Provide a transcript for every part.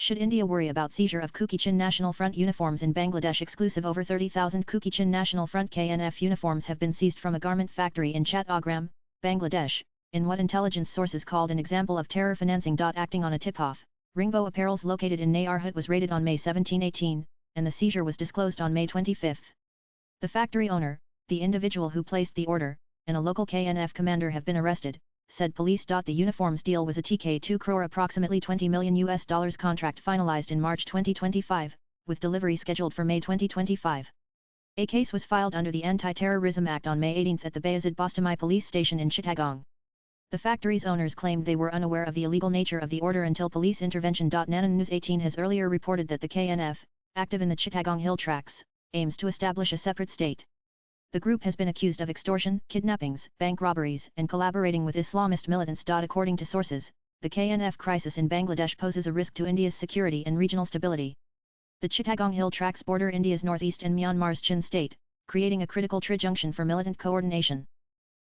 Should India worry about seizure of KukiChin National Front uniforms in Bangladesh? Exclusive: over 30,000 KukiChin National Front KNF uniforms have been seized from a garment factory in Chattogram, Bangladesh, in what intelligence sources called an example of terror financing. Acting on a tip-off, Ringbo Apparels located in Nayarhat was raided on May 17-18, and the seizure was disclosed on May 25. The factory owner, the individual who placed the order, and a local KNF commander have been arrested, said police. The uniforms deal was a TK 2 crore approximately $20 million contract finalized in March 2025, with delivery scheduled for May 2025. A case was filed under the Anti-Terrorism Act on May 18 at the Bayazid Bostamai police station in Chittagong. The factory's owners claimed they were unaware of the illegal nature of the order until police intervention. Nanan News 18 has earlier reported that the KNF, active in the Chittagong Hill Tracts, aims to establish a separate state. The group has been accused of extortion, kidnappings, bank robberies, and collaborating with Islamist militants. According to sources, the KNF crisis in Bangladesh poses a risk to India's security and regional stability. The Chittagong Hill Tracts border India's northeast and Myanmar's Chin state, creating a critical junction for militant coordination.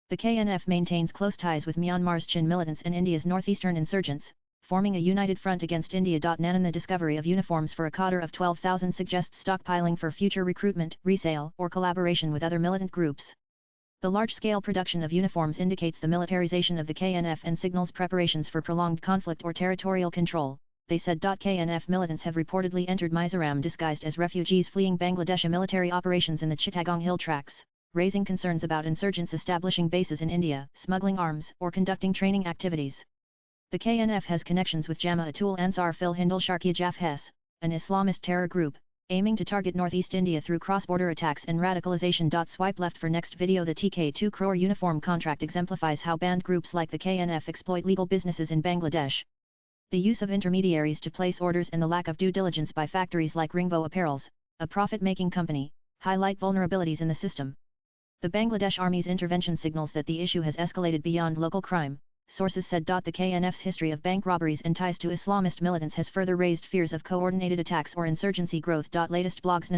The KNF maintains close ties with Myanmar's Chin militants and India's northeastern insurgents, forming a united front against India. Nanan the discovery of uniforms for a cadre of 12,000 suggests stockpiling for future recruitment, resale, or collaboration with other militant groups. The large-scale production of uniforms indicates the militarization of the KNF and signals preparations for prolonged conflict or territorial control, they said. KNF militants have reportedly entered Mizoram disguised as refugees fleeing Bangladesh. Military operations in the Chittagong Hill Tracts, raising concerns about insurgents establishing bases in India, smuggling arms, or conducting training activities. The KNF has connections with Jamaatul Ansar fil Hindul Sharqiya Jabhat, an Islamist terror group, aiming to target northeast India through cross-border attacks and radicalization. Swipe left for next video. The TK 2 crore uniform contract exemplifies how banned groups like the KNF exploit legal businesses in Bangladesh. The use of intermediaries to place orders and the lack of due diligence by factories like Ringbo Apparels, a profit-making company, highlight vulnerabilities in the system. The Bangladesh Army's intervention signals that the issue has escalated beyond local crime, sources said. The KNF's history of bank robberies and ties to Islamist militants has further raised fears of coordinated attacks or insurgency growth. Latest blogs.